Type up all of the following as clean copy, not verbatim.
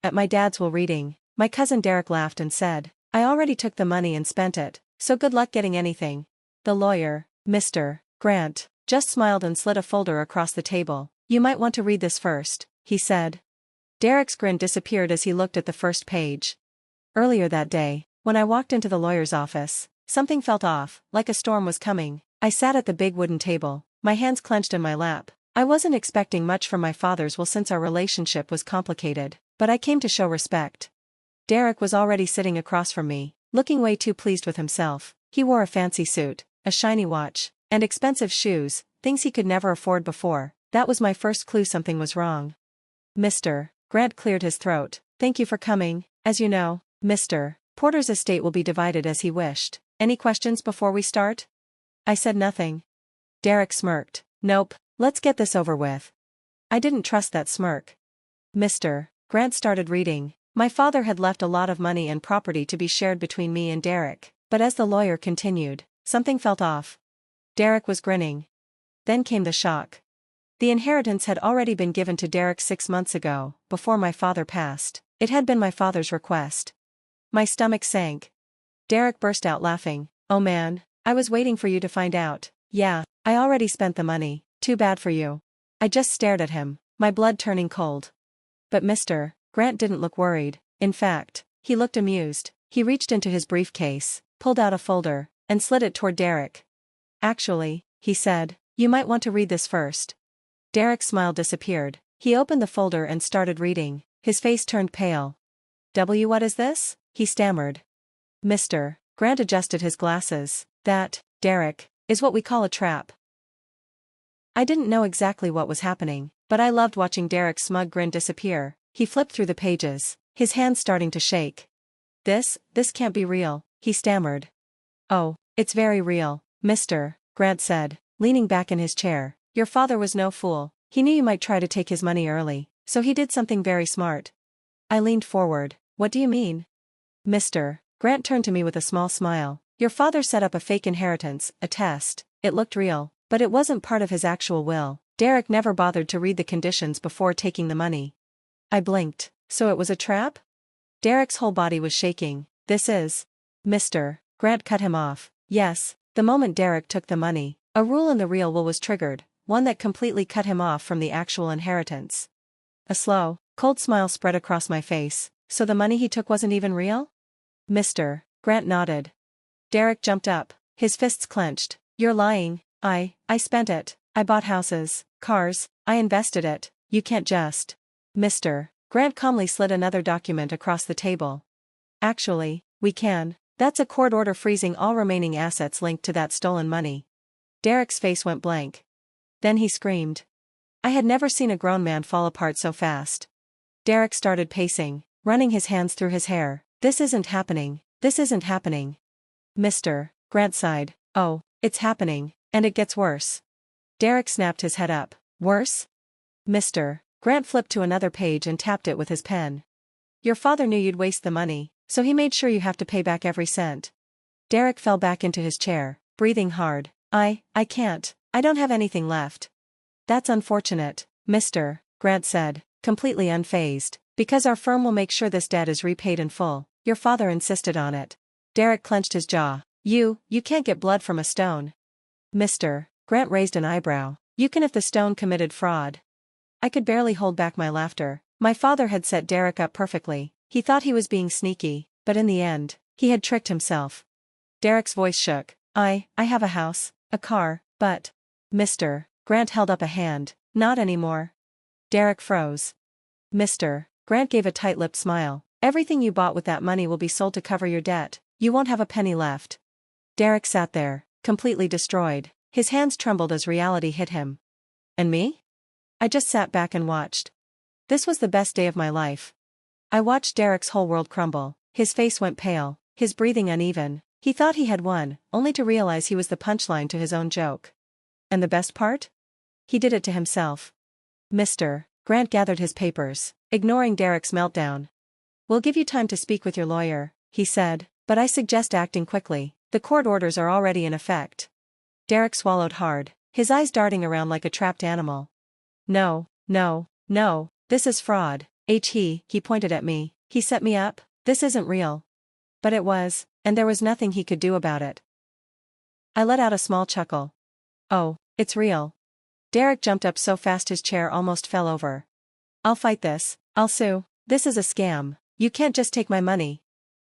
at my dad's will reading. My cousin Derek laughed and said, I already took the money and spent it, so good luck getting anything. The lawyer, Mr. Grant, just smiled and slid a folder across the table. You might want to read this first, he said. Derek's grin disappeared as he looked at the first page. Earlier that day, when I walked into the lawyer's office, something felt off, like a storm was coming. I sat at the big wooden table, my hands clenched in my lap. I wasn't expecting much from my father's will since our relationship was complicated, but I came to show respect. Derek was already sitting across from me, looking way too pleased with himself. He wore a fancy suit, a shiny watch, and expensive shoes, things he could never afford before. That was my first clue something was wrong. Mr. Grant cleared his throat. Thank you for coming. As you know, Mr. Porter's estate will be divided as he wished. Any questions before we start? I said nothing. Derek smirked. Nope, let's get this over with. I didn't trust that smirk. Mr. Grant started reading. My father had left a lot of money and property to be shared between me and Derek, but as the lawyer continued, something felt off. Derek was grinning. Then came the shock. The inheritance had already been given to Derek 6 months ago, before my father passed. It had been my father's request. My stomach sank. Derek burst out laughing. Oh man, I was waiting for you to find out. Yeah, I already spent the money. Too bad for you. I just stared at him, my blood turning cold. But Mr. Grant didn't look worried. In fact, he looked amused. He reached into his briefcase, pulled out a folder, and slid it toward Derek. Actually, he said, you might want to read this first. Derek's smile disappeared. He opened the folder and started reading. His face turned pale. What is this? He stammered. Mr. Grant adjusted his glasses. That, Derek, is what we call a trap. I didn't know exactly what was happening, but I loved watching Derek's smug grin disappear. He flipped through the pages, his hands starting to shake. This can't be real, he stammered. Oh, it's very real, Mr. Grant said, leaning back in his chair. Your father was no fool. He knew you might try to take his money early, so he did something very smart. I leaned forward. What do you mean? Mr. Grant turned to me with a small smile. Your father set up a fake inheritance, a test. It looked real, but it wasn't part of his actual will. Derek never bothered to read the conditions before taking the money. I blinked. So it was a trap? Derek's whole body was shaking. This is... Mr. Grant cut him off. Yes, the moment Derek took the money, a rule in the real will was triggered, one that completely cut him off from the actual inheritance. A slow, cold smile spread across my face. So the money he took wasn't even real? Mr. Grant nodded. Derek jumped up, his fists clenched. You're lying. I spent it. I bought houses, cars, I invested it. You can't just... Mr. Grant calmly slid another document across the table. Actually, we can. That's a court order freezing all remaining assets linked to that stolen money. Derek's face went blank. Then he screamed. I had never seen a grown man fall apart so fast. Derek started pacing, running his hands through his hair. This isn't happening. This isn't happening. Mr. Grant sighed. Oh, it's happening, and it gets worse. Derek snapped his head up. Worse? Mr. Grant flipped to another page and tapped it with his pen. Your father knew you'd waste the money, so he made sure you have to pay back every cent. Derek fell back into his chair, breathing hard. I can't. I don't have anything left. That's unfortunate, Mr. Grant said, completely unfazed. Because our firm will make sure this debt is repaid in full. Your father insisted on it. Derek clenched his jaw. You can't get blood from a stone. Mr. Grant raised an eyebrow. You can if the stone committed fraud. I could barely hold back my laughter. My father had set Derek up perfectly. He thought he was being sneaky, but in the end, he had tricked himself. Derek's voice shook. I have a house, a car, but... Mr. Grant held up a hand. Not anymore. Derek froze. Mr. Grant gave a tight-lipped smile. Everything you bought with that money will be sold to cover your debt. You won't have a penny left. Derek sat there, completely destroyed. His hands trembled as reality hit him. And me? I just sat back and watched. This was the best day of my life. I watched Derek's whole world crumble. His face went pale, his breathing uneven. He thought he had won, only to realize he was the punchline to his own joke. And the best part? He did it to himself. Mr. Grant gathered his papers, ignoring Derek's meltdown. We'll give you time to speak with your lawyer, he said, but I suggest acting quickly. The court orders are already in effect. Derek swallowed hard, his eyes darting around like a trapped animal. No, this is fraud. He pointed at me. He set me up? This isn't real. But it was, and there was nothing he could do about it. I let out a small chuckle. Oh, it's real. Derek jumped up so fast his chair almost fell over. I'll fight this. I'll sue. This is a scam. You can't just take my money.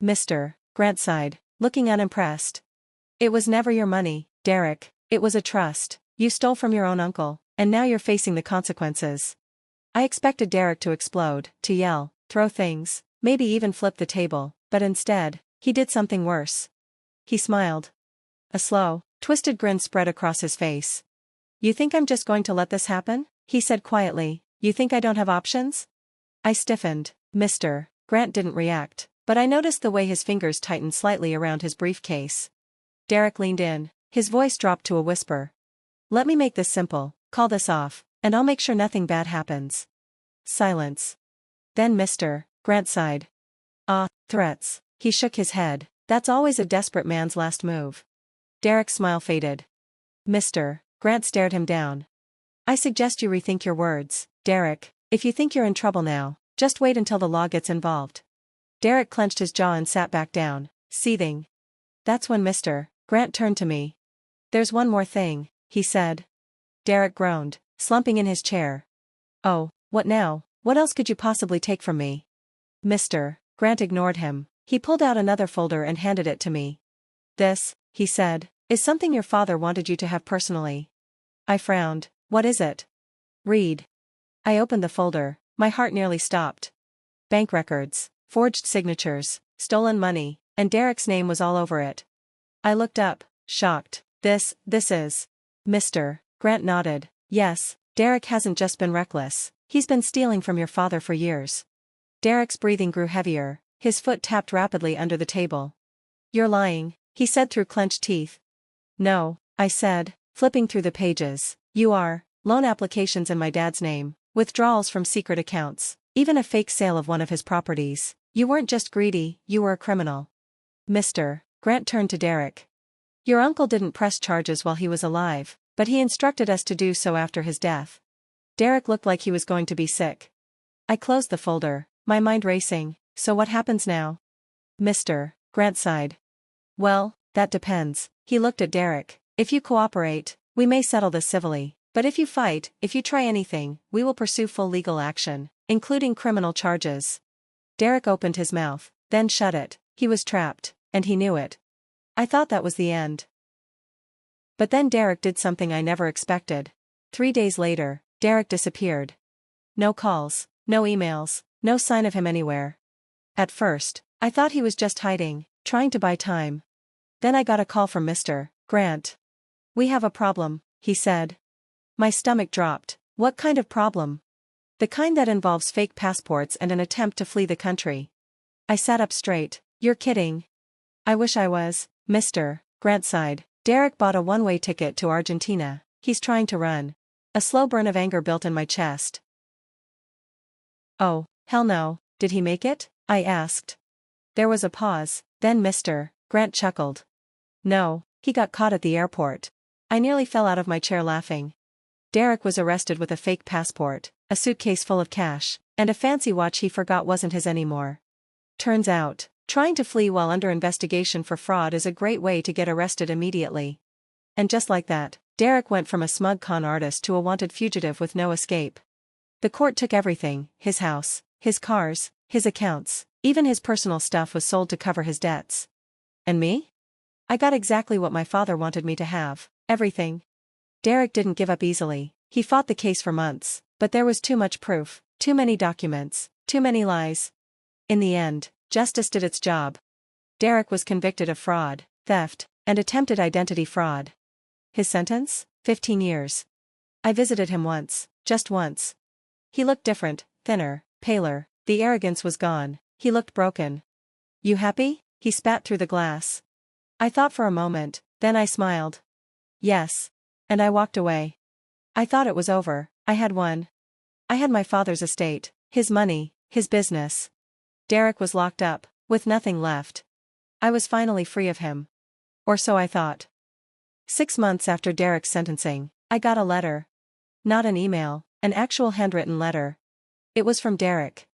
Mr. Grant sighed, looking unimpressed. It was never your money, Derek. It was a trust. You stole from your own uncle, and now you're facing the consequences. I expected Derek to explode, to yell, throw things, maybe even flip the table, but instead, he did something worse. He smiled. A slow, twisted grin spread across his face. You think I'm just going to let this happen? He said quietly. You think I don't have options? I stiffened. Mr. Grant didn't react, but I noticed the way his fingers tightened slightly around his briefcase. Derek leaned in. His voice dropped to a whisper. Let me make this simple. Call this off, and I'll make sure nothing bad happens. Silence. Then Mr. Grant sighed. Threats. He shook his head. That's always a desperate man's last move. Derek's smile faded. Mr. Grant stared him down. I suggest you rethink your words, Derek. If you think you're in trouble now, just wait until the law gets involved. Derek clenched his jaw and sat back down, seething. That's when Mr. Grant turned to me. There's one more thing, he said. Derek groaned, slumping in his chair. Oh, what now? What else could you possibly take from me? Mr. Grant ignored him. He pulled out another folder and handed it to me. This, he said, is something your father wanted you to have personally. I frowned. What is it? Read. I opened the folder. My heart nearly stopped. Bank records, forged signatures, stolen money, and Derek's name was all over it. I looked up, shocked. This is. Mr. Grant nodded. Yes, Derek hasn't just been reckless. He's been stealing from your father for years. Derek's breathing grew heavier. His foot tapped rapidly under the table. You're lying, he said through clenched teeth. No, I said, flipping through the pages. You are. Loan applications in my dad's name, withdrawals from secret accounts, even a fake sale of one of his properties. You weren't just greedy, you were a criminal. Mr. Grant turned to Derek. Your uncle didn't press charges while he was alive, but he instructed us to do so after his death. Derek looked like he was going to be sick. I closed the folder, my mind racing. So what happens now? Mr. Grant sighed. Well, that depends. He looked at Derek. If you cooperate, we may settle this civilly. But if you fight, if you try anything, we will pursue full legal action, including criminal charges. Derek opened his mouth, then shut it. He was trapped, and he knew it. I thought that was the end. But then Derek did something I never expected. 3 days later, Derek disappeared. No calls, no emails, no sign of him anywhere. At first, I thought he was just hiding, trying to buy time. Then I got a call from Mr. Grant. We have a problem, he said. My stomach dropped. What kind of problem? The kind that involves fake passports and an attempt to flee the country. I sat up straight. You're kidding. I wish I was, Mr. Grant sighed. Derek bought a one-way ticket to Argentina. He's trying to run. A slow burn of anger built in my chest. Oh, hell no, did he make it? I asked. There was a pause, then Mr. Grant chuckled. No, he got caught at the airport. I nearly fell out of my chair laughing. Derek was arrested with a fake passport, a suitcase full of cash, and a fancy watch he forgot wasn't his anymore. Turns out, trying to flee while under investigation for fraud is a great way to get arrested immediately. And just like that, Derek went from a smug con artist to a wanted fugitive with no escape. The court took everything, his house, his cars, his accounts, even his personal stuff was sold to cover his debts. And me? I got exactly what my father wanted me to have, everything. Derek didn't give up easily. He fought the case for months, but there was too much proof, too many documents, too many lies. In the end, justice did its job. Derek was convicted of fraud, theft, and attempted identity fraud. His sentence? 15 years. I visited him once, just once. He looked different, thinner, paler. The arrogance was gone. He looked broken. You happy? He spat through the glass. I thought for a moment, then I smiled. Yes. And I walked away. I thought it was over. I had won. I had my father's estate, his money, his business. Derek was locked up, with nothing left. I was finally free of him. Or so I thought. 6 months after Derek's sentencing, I got a letter. Not an email, an actual handwritten letter. It was from Derek.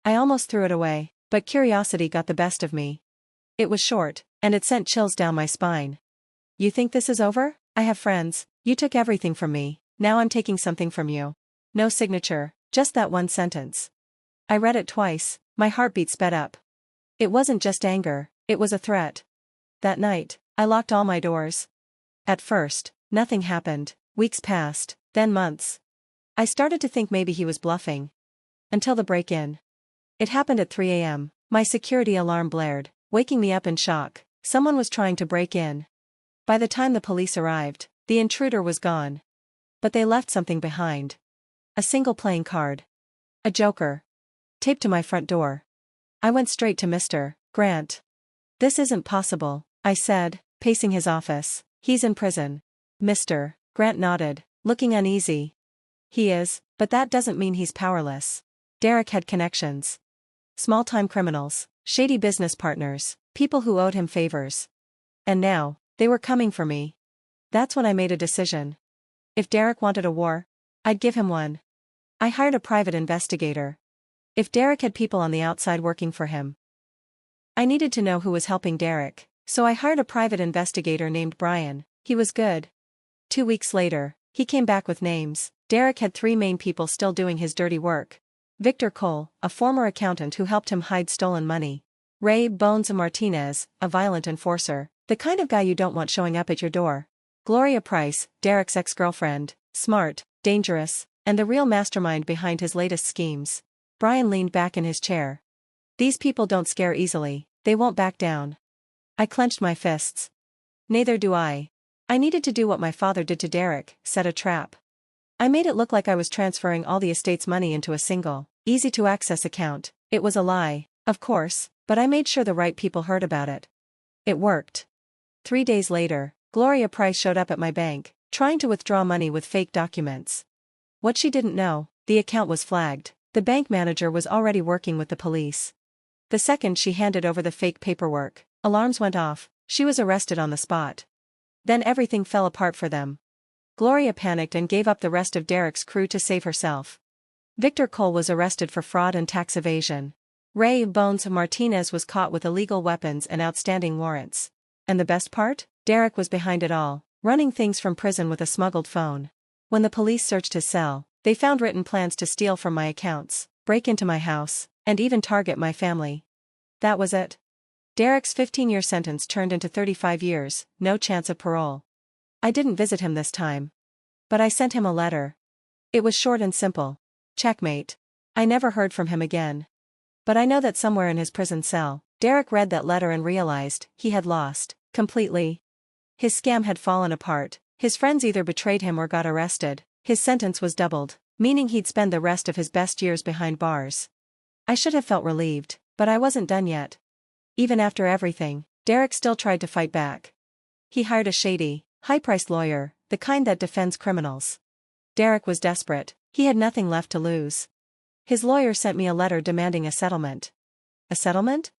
I almost threw it away, but curiosity got the best of me. It was short, and it sent chills down my spine. You think this is over? I have friends. You took everything from me, now I'm taking something from you. No signature, just that one sentence. I read it twice, my heartbeat sped up. It wasn't just anger, it was a threat. That night, I locked all my doors. At first, nothing happened, weeks passed, then months. I started to think maybe he was bluffing. Until the break-in. It happened at 3 a.m., my security alarm blared, waking me up in shock. Someone was trying to break in. By the time the police arrived, the intruder was gone. But they left something behind. A single playing card. A joker. Taped to my front door. I went straight to Mr. Grant. This isn't possible, I said, pacing his office. He's in prison. Mr. Grant nodded, looking uneasy. He is, but that doesn't mean he's powerless. Derek had connections. Small-time criminals, shady business partners, people who owed him favors. And now, they were coming for me. That's when I made a decision. If Derek wanted a war, I'd give him one. I hired a private investigator. If Derek had people on the outside working for him, I needed to know who was helping Derek, so I hired a private investigator named Brian. He was good. 2 weeks later, he came back with names. Derek had 3 main people still doing his dirty work. Victor Cole, a former accountant who helped him hide stolen money. Ray Bones Martinez, a violent enforcer, the kind of guy you don't want showing up at your door. Gloria Price, Derek's ex-girlfriend, smart, dangerous, and the real mastermind behind his latest schemes. Brian leaned back in his chair. These people don't scare easily, they won't back down. I clenched my fists. Neither do I. I needed to do what my father did to Derek, set a trap. I made it look like I was transferring all the estate's money into a single, easy-to-access account. It was a lie, of course, but I made sure the right people heard about it. It worked. 3 days later, Gloria Price showed up at my bank, trying to withdraw money with fake documents. What she didn't know, the account was flagged. The bank manager was already working with the police. The second she handed over the fake paperwork, alarms went off, she was arrested on the spot. Then everything fell apart for them. Gloria panicked and gave up the rest of Derek's crew to save herself. Victor Cole was arrested for fraud and tax evasion. Ray Bones Martinez was caught with illegal weapons and outstanding warrants. And the best part? Derek was behind it all, running things from prison with a smuggled phone. When the police searched his cell, they found written plans to steal from my accounts, break into my house, and even target my family. That was it. Derek's 15-year sentence turned into 35 years, no chance of parole. I didn't visit him this time. But I sent him a letter. It was short and simple. Checkmate. I never heard from him again. But I know that somewhere in his prison cell, Derek read that letter and realized he had lost, completely. His scam had fallen apart, his friends either betrayed him or got arrested, his sentence was doubled, meaning he'd spend the rest of his best years behind bars. I should have felt relieved, but I wasn't done yet. Even after everything, Derek still tried to fight back. He hired a shady, high-priced lawyer, the kind that defends criminals. Derek was desperate, he had nothing left to lose. His lawyer sent me a letter demanding a settlement. A settlement?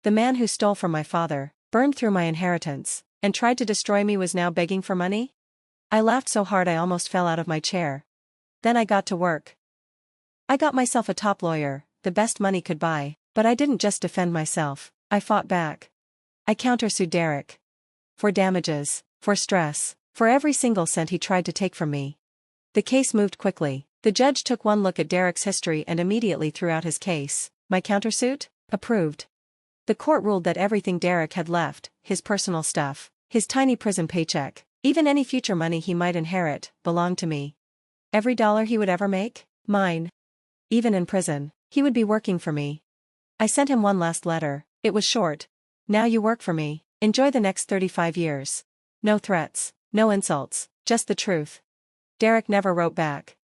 The man who stole from my father, burned through my inheritance, and tried to destroy me was now begging for money? I laughed so hard I almost fell out of my chair. Then I got to work. I got myself a top lawyer, the best money could buy, but I didn't just defend myself, I fought back. I countersued Derek. For damages, for stress, for every single cent he tried to take from me. The case moved quickly. The judge took one look at Derek's history and immediately threw out his case. My countersuit? Approved. The court ruled that everything Derek had left, his personal stuff, his tiny prison paycheck, even any future money he might inherit, belonged to me. Every dollar he would ever make? Mine. Even in prison, he would be working for me. I sent him one last letter. It was short. Now you work for me. Enjoy the next 35 years. No threats, no insults, just the truth. Derek never wrote back.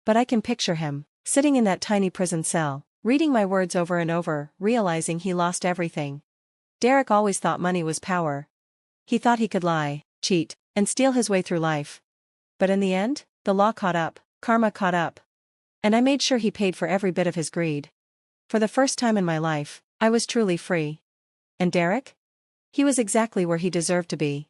But I can picture him, sitting in that tiny prison cell, reading my words over and over, realizing he lost everything. Derek always thought money was power. He thought he could lie, cheat, and steal his way through life. But in the end, the law caught up, karma caught up. And I made sure he paid for every bit of his greed. For the first time in my life, I was truly free. And Derek? He was exactly where he deserved to be.